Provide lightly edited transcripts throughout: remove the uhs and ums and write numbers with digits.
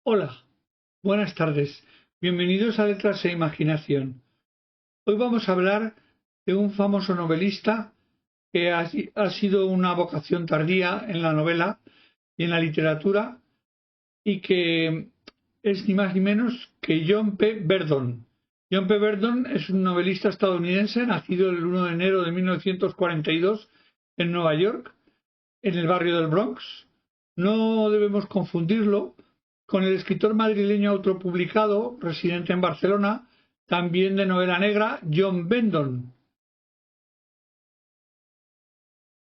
Hola, buenas tardes. Bienvenidos a Letras e Imaginación. Hoy vamos a hablar de un famoso novelista que ha sido una vocación tardía en la novela y en la literatura y que es ni más ni menos que John P. Verdon. John P. Verdon es un novelista estadounidense nacido el 1 de enero de 1942 en Nueva York, en el barrio del Bronx. No debemos confundirlo con el escritor madrileño autopublicado, residente en Barcelona, también de novela negra, John Verdon.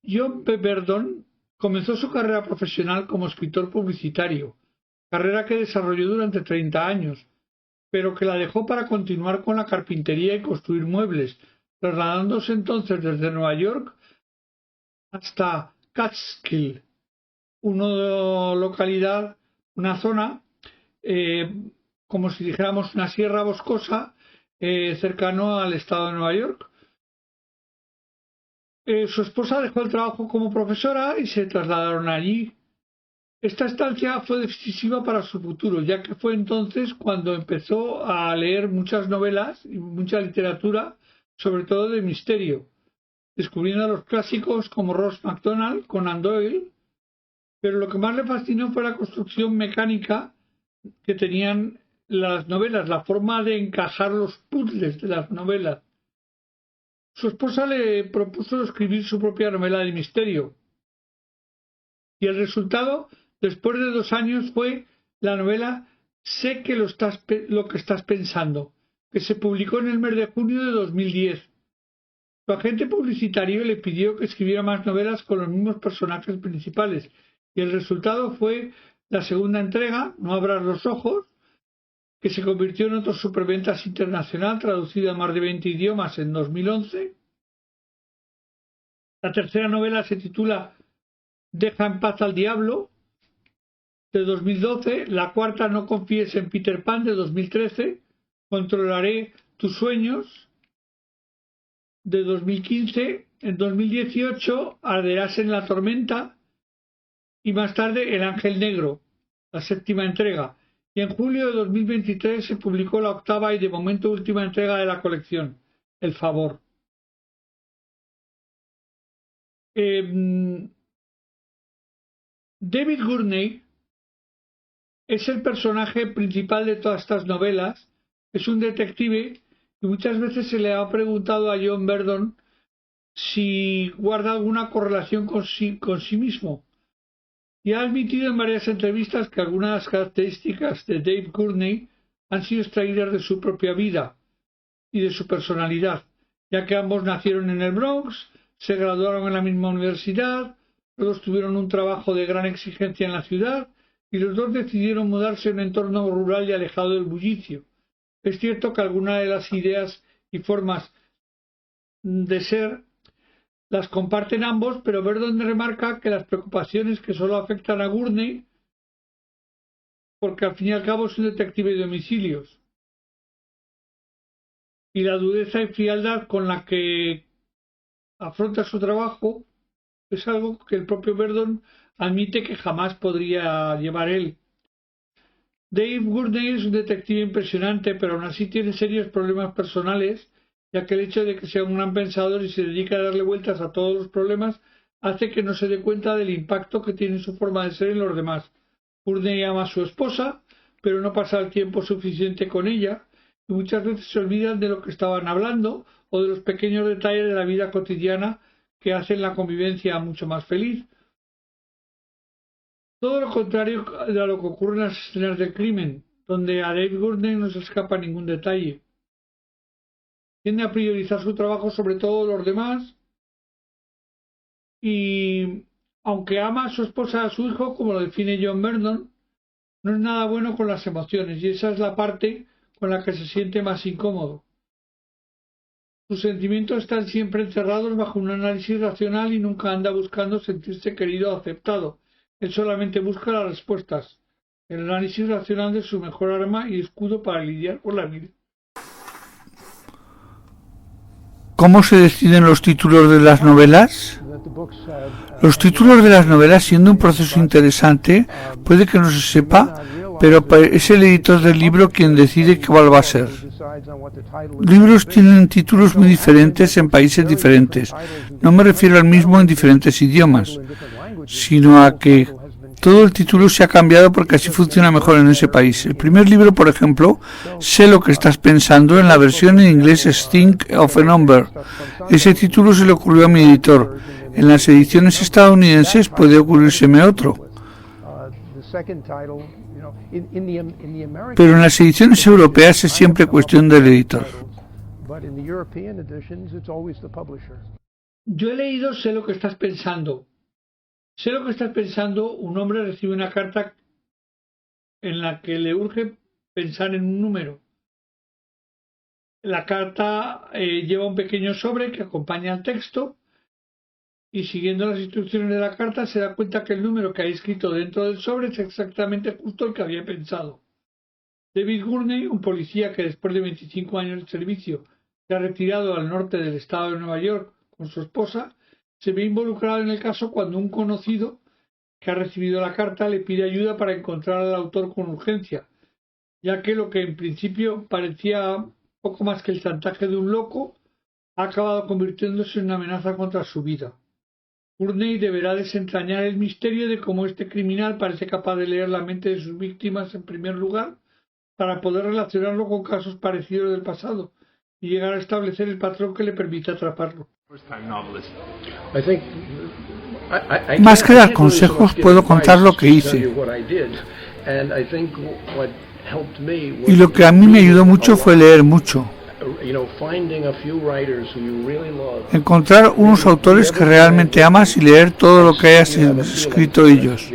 John P. Verdon comenzó su carrera profesional como escritor publicitario, carrera que desarrolló durante 30 años, pero que la dejó para continuar con la carpintería y construir muebles, trasladándose entonces desde Nueva York hasta Catskill, una localidad, una zona, como si dijéramos una sierra boscosa, cercano al estado de Nueva York. Su esposa dejó el trabajo como profesora y se trasladaron allí. Esta estancia fue decisiva para su futuro, ya que fue entonces cuando empezó a leer muchas novelas y mucha literatura, sobre todo de misterio, descubriendo a los clásicos como Ross MacDonald, Conan Doyle, pero lo que más le fascinó fue la construcción mecánica que tenían las novelas, la forma de encajar los puzzles de las novelas. Su esposa le propuso escribir su propia novela de misterio, y el resultado, después de 2 años, fue la novela Sé que lo que estás pensando, que se publicó en el mes de junio de 2010. Su agente publicitario le pidió que escribiera más novelas con los mismos personajes principales, y el resultado fue la segunda entrega, No abras los ojos, que se convirtió en otro superventas internacional, traducido a más de 20 idiomas en 2011. La tercera novela se titula Deja en paz al diablo, de 2012. La cuarta, No confíes en Peter Pan, de 2013. Controlaré tus sueños, de 2015. En 2018, Arderás en la tormenta. Y más tarde, El ángel negro, la séptima entrega. Y en julio de 2023 se publicó la octava y de momento última entrega de la colección, El favor. David Gurney es el personaje principal de todas estas novelas. Es un detective y muchas veces se le ha preguntado a John Verdon si guarda alguna correlación con sí mismo. Y ha admitido en varias entrevistas que algunas características de Dave Gurney han sido extraídas de su propia vida y de su personalidad, ya que ambos nacieron en el Bronx, se graduaron en la misma universidad, los dos tuvieron un trabajo de gran exigencia en la ciudad y los dos decidieron mudarse a un entorno rural y alejado del bullicio. Es cierto que algunas de las ideas y formas de ser las comparten ambos, pero Verdon remarca que las preocupaciones que solo afectan a Gurney, porque al fin y al cabo es un detective de homicidios, y la dureza y frialdad con la que afronta su trabajo es algo que el propio Verdon admite que jamás podría llevar él. Dave Gurney es un detective impresionante, pero aún así tiene serios problemas personales, ya que el hecho de que sea un gran pensador y se dedica a darle vueltas a todos los problemas hace que no se dé cuenta del impacto que tiene su forma de ser en los demás. Gurney ama a su esposa, pero no pasa el tiempo suficiente con ella, y muchas veces se olvidan de lo que estaban hablando o de los pequeños detalles de la vida cotidiana que hacen la convivencia mucho más feliz. Todo lo contrario a lo que ocurre en las escenas del crimen, donde a Dave Gurney no se escapa ningún detalle. Tiende a priorizar su trabajo sobre todos los demás y, aunque ama a su esposa y a su hijo, como lo define John Verdon, no es nada bueno con las emociones y esa es la parte con la que se siente más incómodo. Sus sentimientos están siempre encerrados bajo un análisis racional y nunca anda buscando sentirse querido o aceptado. Él solamente busca las respuestas. El análisis racional es su mejor arma y escudo para lidiar con la vida. ¿Cómo se deciden los títulos de las novelas? Los títulos de las novelas, siendo un proceso interesante, puede que no se sepa pero es el editor del libro quien decide cuál va a ser. Libros tienen títulos muy diferentes en países diferentes. No me refiero al mismo en diferentes idiomas, sino a que todo el título se ha cambiado porque así funciona mejor en ese país. El primer libro, por ejemplo, Sé lo que estás pensando, en la versión en inglés es Think of a Number. Ese título se le ocurrió a mi editor. En las ediciones estadounidenses puede ocurrírseme otro. Pero en las ediciones europeas es siempre cuestión del editor. Yo he leído Sé lo que estás pensando. Sé lo que estás pensando, un hombre recibe una carta en la que le urge pensar en un número. La carta lleva un pequeño sobre que acompaña al texto y siguiendo las instrucciones de la carta se da cuenta que el número que hay escrito dentro del sobre es exactamente justo el que había pensado. David Gurney, un policía que después de 25 años de servicio se ha retirado al norte del estado de Nueva York con su esposa, se ve involucrado en el caso cuando un conocido que ha recibido la carta le pide ayuda para encontrar al autor con urgencia, ya que lo que en principio parecía poco más que el chantaje de un loco ha acabado convirtiéndose en una amenaza contra su vida. Gurney deberá desentrañar el misterio de cómo este criminal parece capaz de leer la mente de sus víctimas en primer lugar para poder relacionarlo con casos parecidos del pasado y llegar a establecer el patrón que le permita atraparlo. Más que dar consejos, puedo contar lo que hice. Y lo que a mí me ayudó mucho fue leer mucho. Encontrar unos autores que realmente amas y leer todo lo que hayas escrito ellos.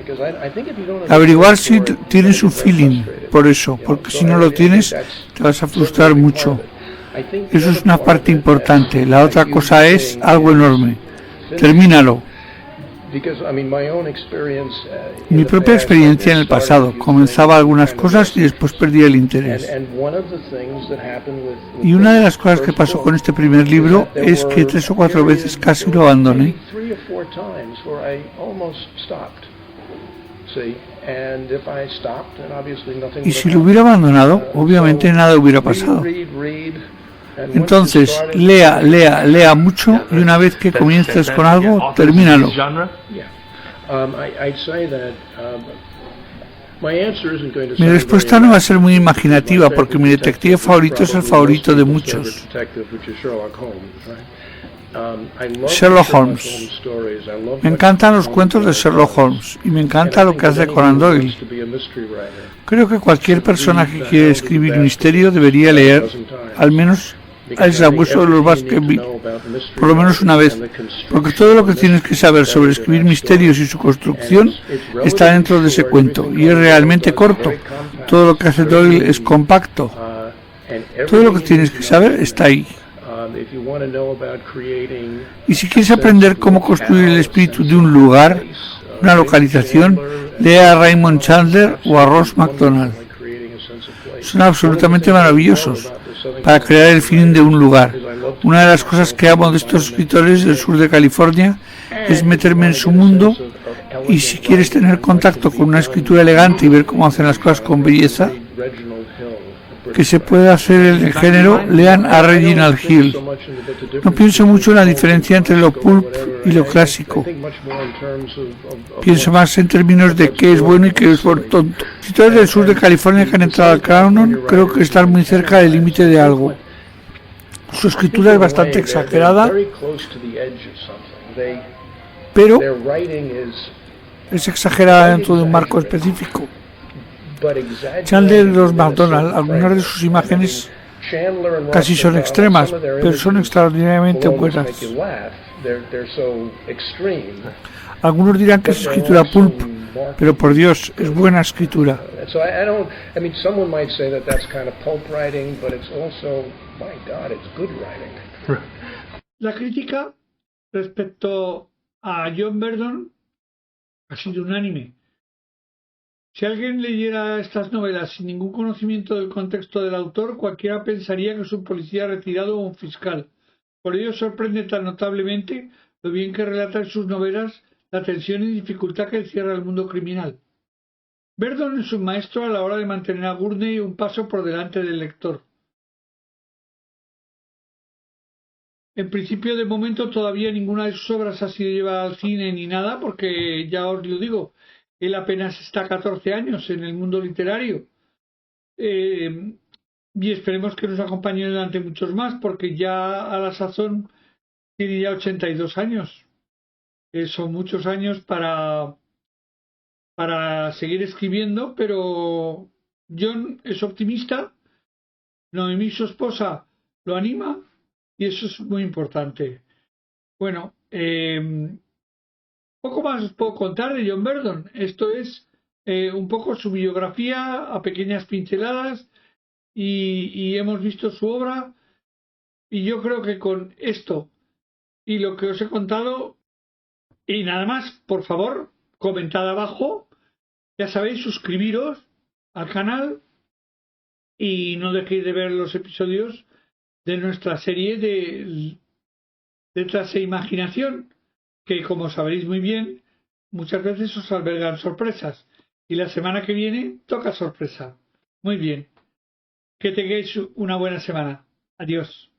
Averiguar si tienes un feeling por eso, porque si no lo tienes te vas a frustrar mucho. Eso es una parte importante. La otra cosa es algo enorme. Termínalo. Mi propia experiencia en el pasado, comenzaba algunas cosas y después perdía el interés. Y una de las cosas que pasó con este primer libro es que 3 o 4 veces casi lo abandoné. Y si lo hubiera abandonado, obviamente nada hubiera pasado. Entonces, lea mucho y una vez que comiences con algo, termínalo. Mi respuesta no va a ser muy imaginativa porque mi detective favorito es el favorito de muchos. Sherlock Holmes. Me encantan los cuentos de Sherlock Holmes y me encanta lo que hace Conan Doyle. Creo que cualquier persona que quiere escribir misterio debería leer al menos al sabueso de los Baskerville, por lo menos una vez, porque todo lo que tienes que saber sobre escribir misterios y su construcción está dentro de ese cuento, y es realmente corto. Todo lo que hace Doyle es compacto. Todo lo que tienes que saber está ahí. Y si quieres aprender cómo construir el espíritu de un lugar, una localización, lea a Raymond Chandler o a Ross MacDonald. Son absolutamente maravillosos para crear el feeling de un lugar. Una de las cosas que amo de estos escritores del sur de California es meterme en su mundo, y si quieres tener contacto con una escritura elegante y ver cómo hacen las cosas con belleza que se puede hacer en el género, lean a Reginald Hill. No pienso mucho en la diferencia entre lo pulp y lo clásico. Pienso más en términos de qué es bueno y qué es tonto. Escritores del sur de California que han entrado al canon creo que están muy cerca del límite de algo. Su escritura es bastante exagerada, pero es exagerada dentro de un marco específico. Chandler y Ross MacDonald, algunas de sus imágenes casi son extremas, pero son extraordinariamente buenas. Algunos dirán que es escritura pulp, pero por Dios, es buena escritura. La crítica respecto a John Verdon ha sido unánime. Si alguien leyera estas novelas sin ningún conocimiento del contexto del autor, cualquiera pensaría que es un policía retirado o un fiscal. Por ello sorprende tan notablemente lo bien que relata en sus novelas la tensión y dificultad que encierra el mundo criminal. Verdon es un maestro a la hora de mantener a Gurney un paso por delante del lector. En principio, de momento, todavía ninguna de sus obras ha sido llevada al cine ni nada, porque ya os lo digo, él apenas está 14 años en el mundo literario. Y esperemos que nos acompañe durante muchos más, porque ya a la sazón tiene ya 82 años. Son muchos años para seguir escribiendo, pero John es optimista, Noemí, su esposa, lo anima y eso es muy importante. Bueno, poco más os puedo contar de John Verdon. Esto es un poco su biografía a pequeñas pinceladas y hemos visto su obra y yo creo que con esto y lo que os he contado y nada más, por favor, comentad abajo. Ya sabéis, suscribiros al canal y no dejéis de ver los episodios de nuestra serie de Letras e Imaginación, que como sabréis muy bien, muchas veces os albergan sorpresas. Y la semana que viene toca sorpresa. Muy bien. Que tengáis una buena semana. Adiós.